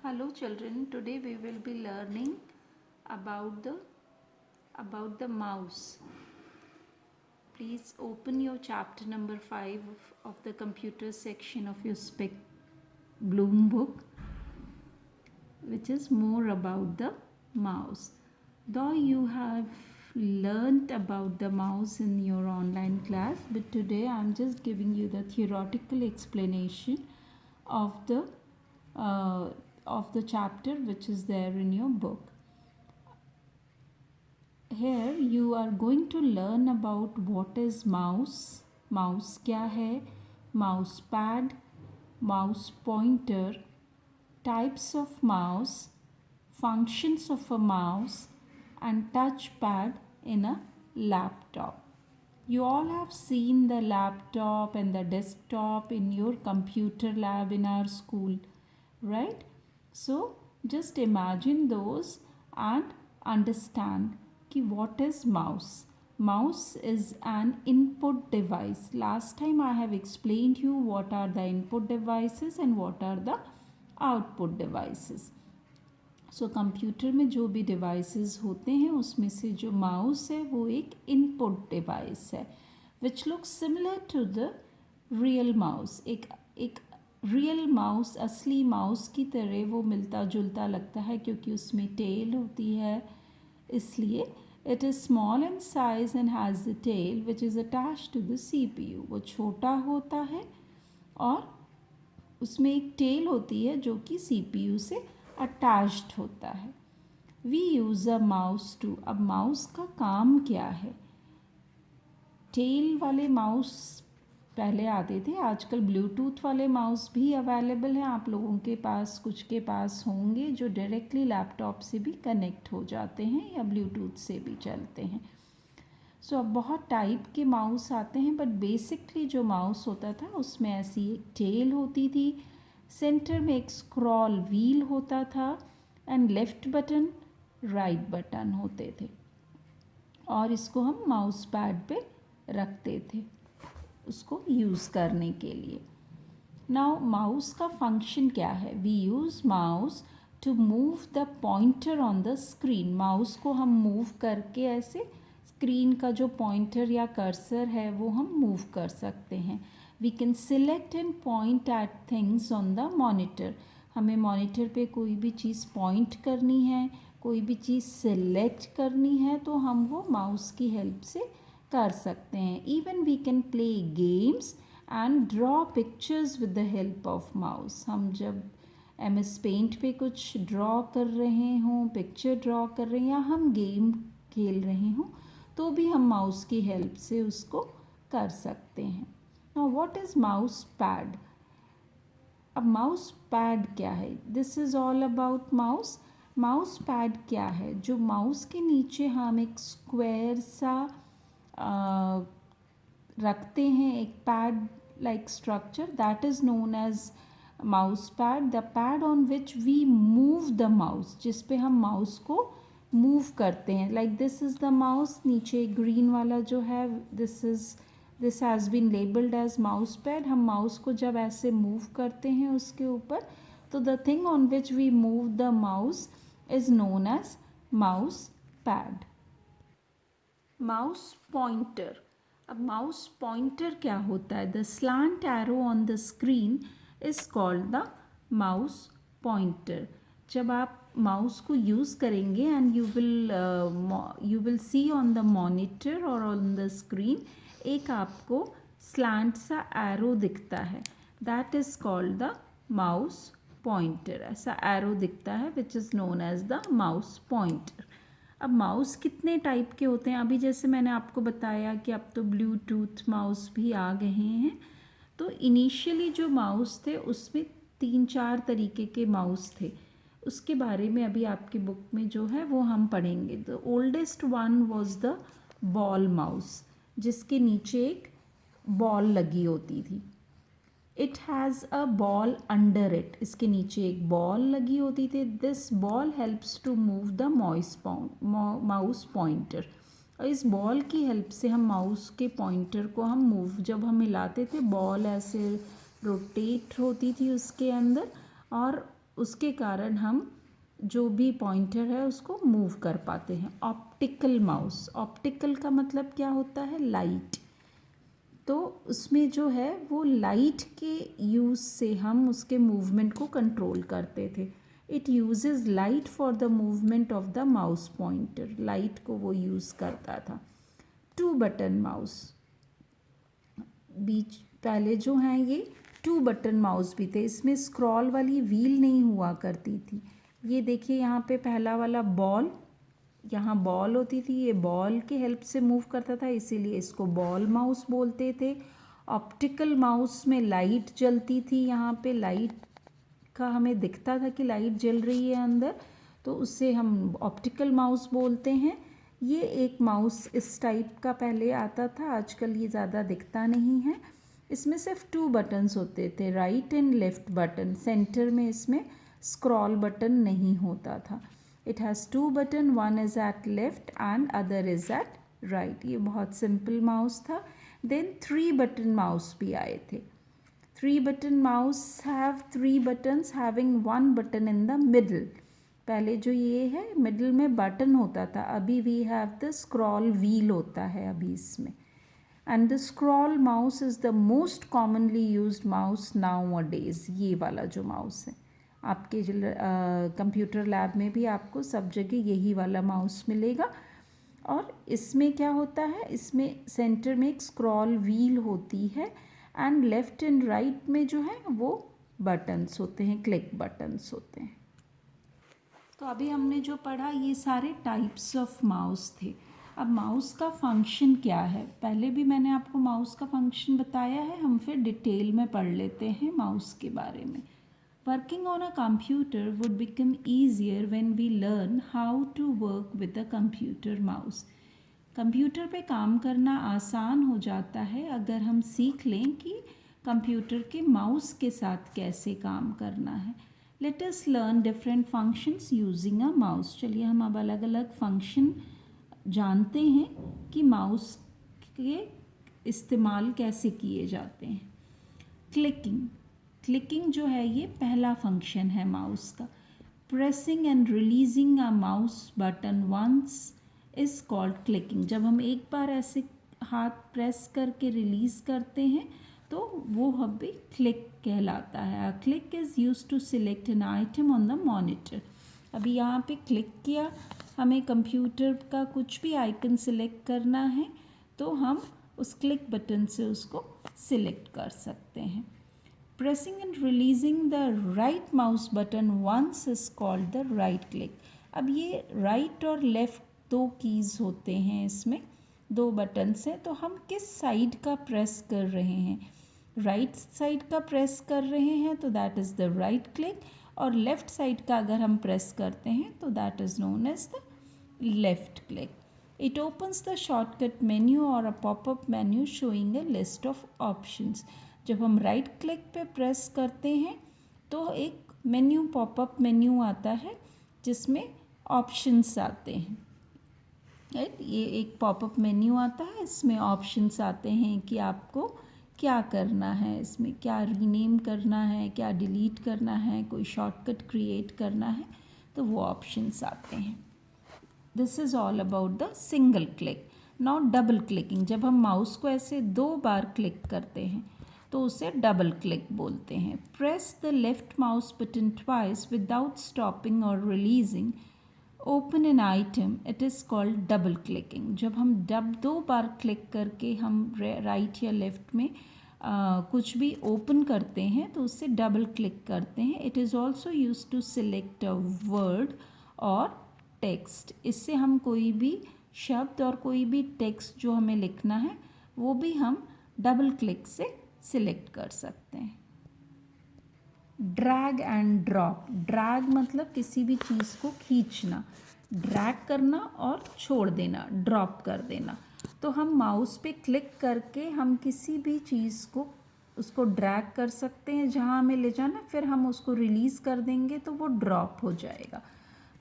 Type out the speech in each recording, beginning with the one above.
Hello children, today we will be learning about the mouse. Please open your chapter number 5 of the computer section of your Spec Bloom book, which is more about the mouse. Though you have learnt about the mouse in your online class, but today I am just giving you the theoretical explanation of the uh, chapter which is there in your book. Here you are going to learn about what is mouse, mouse क्या है, mouse pad, mouse pointer, types of mouse, functions of a mouse and touchpad in a laptop. You all have seen the laptop and the desktop in your computer lab in our school, right? So just imagine those and understand कि what is mouse. Mouse is an input device. Last time I have explained you what are the input devices and what are the output devices. So computer में जो भी devices होते हैं उसमें से जो mouse है वो एक इनपुट डिवाइस है which looks similar to the real mouse. एक रियल माउस असली माउस की तरह वो मिलता जुलता लगता है क्योंकि उसमें टेल होती है, इसलिए it is small in size and has the tail which is attach to the CPU. वो छोटा होता है और उसमें एक टेल होती है जो कि CPU से अटैच्ड होता है. We use a mouse to. अब माउस का काम क्या है? टेल वाले माउस पहले आते थे, आजकल ब्लूटूथ वाले माउस भी अवेलेबल हैं. आप लोगों के पास कुछ के पास होंगे जो डायरेक्टली लैपटॉप से भी कनेक्ट हो जाते हैं या ब्लूटूथ से भी चलते हैं. सो अब बहुत टाइप के माउस आते हैं, बट बेसिकली जो माउस होता था उसमें ऐसी एक टेल होती थी, सेंटर में एक स्क्रॉल व्हील होता था and left button right button होते थे और इसको हम माउस पैड पे रखते थे उसको यूज़ करने के लिए. नाउ माउस का फंक्शन क्या है? We use mouse to move the pointer on the screen. Mouse को हम मूव करके ऐसे स्क्रीन का जो पॉइंटर या कर्सर है वो हम मूव कर सकते हैं. We can select and point at things on the monitor. हमें मॉनिटर पे कोई भी चीज़ पॉइंट करनी है, कोई भी चीज़ सिलेक्ट करनी है तो हम वो माउस की हेल्प से कर सकते हैं. Even we can play games and draw pictures with the help of mouse. हम जब MS पेंट पे कुछ ड्रॉ कर रहे हों, पिक्चर ड्रॉ कर रहे हैं या हम गेम खेल रहे हों तो भी हम माउस की हेल्प से उसको कर सकते हैं. Now what is mouse pad? अब माउस पैड क्या है? This is all about mouse. Mouse pad क्या है? जो माउस के नीचे हम एक स्क्वायर सा रखते हैं, एक pad like structure, that is known as mouse pad. The pad on which we move the mouse, जिस पे हम माउस को मूव करते हैं. Like this is the mouse, नीचे ग्रीन वाला जो है this has been labelled as mouse pad. हम माउस को जब ऐसे मूव करते हैं उसके ऊपर तो the thing on which we move the mouse is known as mouse pad. Mouse pointer. अब माउस पॉइंटर क्या होता है? The slant arrow on the screen is called the mouse pointer. जब आप माउस को यूज़ करेंगे and you will see on the monitor और on the screen एक आपको स्लांट सा एरो दिखता है, that is called the mouse pointer. ऐसा एरो दिखता है which is known as the mouse pointer. अब माउस कितने टाइप के होते हैं? अभी जैसे मैंने आपको बताया कि अब तो ब्लूटूथ माउस भी आ गए हैं. तो इनिशियली जो माउस थे उसमें 3-4 तरीके के माउस थे. उसके बारे में अभी आपकी बुक में जो है वो हम पढ़ेंगे. The oldest one was the ball mouse, जिसके नीचे एक बॉल लगी होती थी. It has a ball under it. इसके नीचे एक बॉल लगी होती थी. This ball helps to move the mouse pointer. और इस बॉल की हेल्प से हम माउस के पॉइंटर को हम मूव जब हम हिलाते थे बॉल ऐसे रोटेट होती थी उसके अंदर और उसके कारण हम जो भी पॉइंटर है उसको मूव कर पाते हैं। ऑप्टिकल माउस, ऑप्टिकल का मतलब क्या होता है? लाइट। तो उसमें जो है वो लाइट के यूज़ से हम उसके मूवमेंट को कंट्रोल करते थे। It uses light for the movement of the mouse pointer, light को वो यूज़ करता था। 2 बटन माउस, बीच पहले जो हैं ये 2 बटन माउस भी थे, इसमें स्क्रॉल वाली व्हील नहीं हुआ करती थी। ये देखिए यहाँ पे पहला वाला बॉल, यहाँ बॉल होती थी, ये बॉल के हेल्प से मूव करता था, इसीलिए इसको बॉल माउस बोलते थे। ऑप्टिकल माउस में लाइट जलती थी, यहाँ पे लाइट का हमें दिखता था कि लाइट जल रही है अंदर, तो उससे हम ऑप्टिकल माउस बोलते हैं। ये एक माउस इस टाइप का पहले आता था, आजकल ये ज़्यादा दिखता नहीं है। इसमें सिर्फ 2 बटन्स होते थे, right and left button. Centre में इसमें स्क्रॉल बटन नहीं होता था। It has 2 button, one is at left and other is at right. ये बहुत सिंपल माउस था। देन 3 बटन माउस भी आए थे। 3 button mouse have 3 buttons having 1 button in the middle. पहले जो ये है मिडल में बटन होता था, अभी we have the scroll wheel होता है अभी इसमें। And the scroll mouse is the most commonly used mouse nowadays. ये वाला जो माउस है आपके कंप्यूटर लैब में भी आपको सब जगह यही वाला माउस मिलेगा। और इसमें क्या होता है, इसमें सेंटर में एक स्क्रॉल व्हील होती है एंड लेफ़्ट एंड राइट में जो है वो बटन्स होते हैं, क्लिक बटन्स होते हैं। तो अभी हमने जो पढ़ा ये सारे टाइप्स ऑफ माउस थे। अब माउस का फंक्शन क्या है, पहले भी मैंने आपको माउस का फंक्शन बताया है, हम फिर डिटेल में पढ़ लेते हैं माउस के बारे में। Working on a computer would become easier when we learn how to work with a computer mouse. Computer पे काम करना आसान हो जाता है अगर हम सीख लें कि कंप्यूटर के माउस के साथ कैसे काम करना है। Let us learn different functions using a mouse. चलिए हम अब अलग अलग फंक्शन जानते हैं कि माउस के इस्तेमाल कैसे किए जाते हैं। क्लिकिंग, क्लिकिंग जो है ये पहला फंक्शन है माउस का। Pressing and releasing a mouse button once is called clicking. जब हम एक बार ऐसे हाथ प्रेस करके रिलीज़ करते हैं तो वो हमें क्लिक कहलाता है। Click is use to select an item on the monitor. अभी यहाँ पे क्लिक किया, हमें कंप्यूटर का कुछ भी आइकन सिलेक्ट करना है तो हम उस क्लिक बटन से उसको सिलेक्ट कर सकते हैं। Pressing and releasing the right mouse button once is called the right click. अब ये राइट और लेफ़्ट 2 कीज़ होते हैं, इसमें 2 बटन्स हैं, तो हम किस साइड का प्रेस कर रहे हैं। राइट साइड का प्रेस कर रहे हैं तो that is the right click, और लेफ़्ट साइड का अगर हम प्रेस करते हैं तो that is known as the left click. It opens the shortcut menu or a popup menu showing a list of options. जब हम राइट क्लिक पे प्रेस करते हैं तो एक मेन्यू, पॉपअप मेन्यू आता है जिसमें ऑप्शंस आते हैं। राइट, ये एक पॉपअप मेन्यू आता है, इसमें ऑप्शंस आते हैं कि आपको क्या करना है, इसमें क्या रीनेम करना है, क्या डिलीट करना है, कोई शॉर्टकट क्रिएट करना है, तो वो ऑप्शंस आते हैं। This is all about the single click. Now double clicking, जब हम माउस को ऐसे 2 बार क्लिक करते हैं तो उसे डबल क्लिक बोलते हैं। Press the left mouse button twice without stopping or releasing open an item, it is called double clicking. जब हम 2 बार क्लिक करके हम राइट या लेफ़्ट में कुछ भी ओपन करते हैं तो उससे डबल क्लिक करते हैं। It is also use to select a word और टेक्स्ट। इससे हम कोई भी शब्द और कोई भी टेक्स्ट जो हमें लिखना है वो भी हम डबल क्लिक से सिलेक्ट कर सकते हैं। ड्रैग एंड ड्रॉप, ड्रैग मतलब किसी भी चीज़ को खींचना, ड्रैग करना और छोड़ देना, ड्रॉप कर देना। तो हम माउस पे क्लिक करके हम किसी भी चीज़ को उसको ड्रैग कर सकते हैं जहाँ हमें ले जाना, फिर हम उसको रिलीज़ कर देंगे तो वो ड्रॉप हो जाएगा।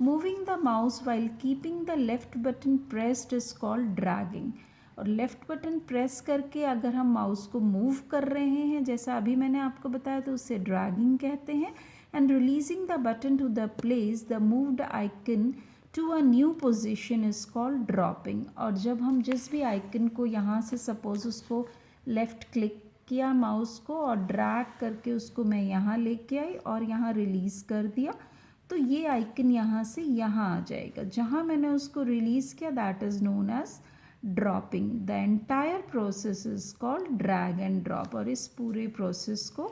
Moving the mouse while keeping the left button pressed is called dragging. और लेफ़्ट बटन प्रेस करके अगर हम माउस को मूव कर रहे हैं, जैसा अभी मैंने आपको बताया, तो उसे ड्रैगिंग कहते हैं। and releasing the button to the place the moved icon to a new position is called dropping. और जब हम जिस भी आइकन को यहाँ से सपोज उसको लेफ़्ट क्लिक किया माउस को और ड्रैग करके उसको मैं यहाँ लेके आई और यहाँ रिलीज़ कर दिया, तो ये आइकन यहाँ से यहाँ आ जाएगा. जहाँ मैंने उसको रिलीज़ किया that is known as dropping. The entire process is called drag and drop. और इस पूरे प्रोसेस को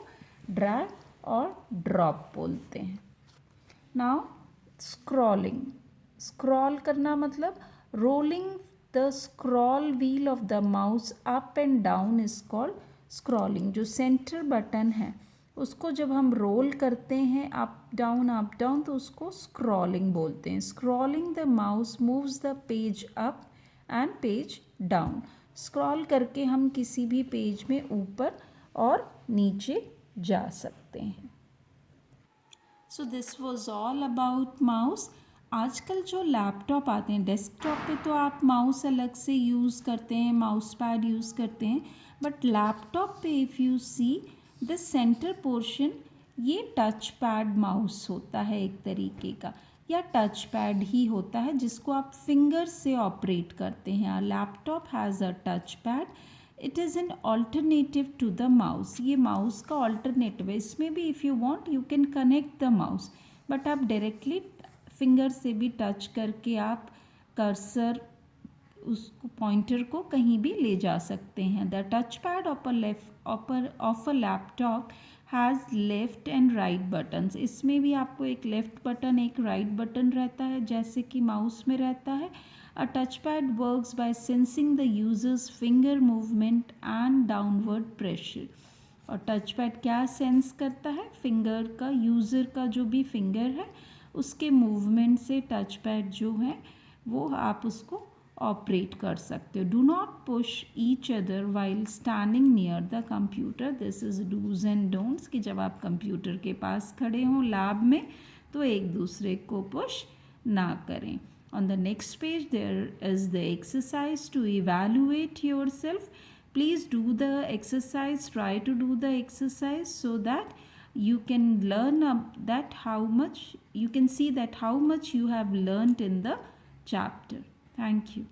ड्रैग और ड्रॉप बोलते हैं. Now scrolling. स्क्रॉल करना मतलब rolling the scroll wheel of the mouse up and down is called scrolling. जो सेंटर बटन है उसको जब हम रोल करते हैं अप डाउन तो उसको स्क्रॉलिंग बोलते हैं. Scrolling the mouse moves the page up and page down. Scroll करके हम किसी भी पेज में ऊपर और नीचे जा सकते हैं. So this was all about mouse. आजकल जो लैपटॉप आते हैं डेस्कटॉप पे तो आप माउस अलग से यूज़ करते हैं, माउस पैड यूज़ करते हैं, बट लैपटॉप पे if you see the centre portion ये टच पैड माउस होता है एक तरीके का, या टच पैड ही होता है जिसको आप फिंगर से ऑपरेट करते हैं. Laptop has a touch pad. It is an alternative to the mouse. ये माउस का ऑल्टरनेटिव है. इसमें भी if you want you can connect the mouse, but आप डायरेक्टली फिंगर से भी टच करके आप कर्सर उसको पॉइंटर को कहीं भी ले जा सकते हैं. The touch pad of a laptop has left and right buttons. इसमें भी आपको एक लेफ़्ट बटन एक राइट बटन रहता है जैसे कि माउस में रहता है. अ touch pad works by sensing the users finger movement and downward pressure. और टच पैड क्या सेंस करता है? फिंगर का, यूज़र का जो भी फिंगर है उसके मूवमेंट से टच पैड जो है वो आप उसको ऑपरेट कर सकते हो. Do not push each other while standing near the computer. This is dos and don'ts कि जब आप कंप्यूटर के पास खड़े हों लैब में तो एक दूसरे को पुश ना करें. On the next page there is the exercise to evaluate yourself. Please do the exercise, try to do the exercise so that you can learn that how much you can see that how much you have learnt in the chapter. Thank you.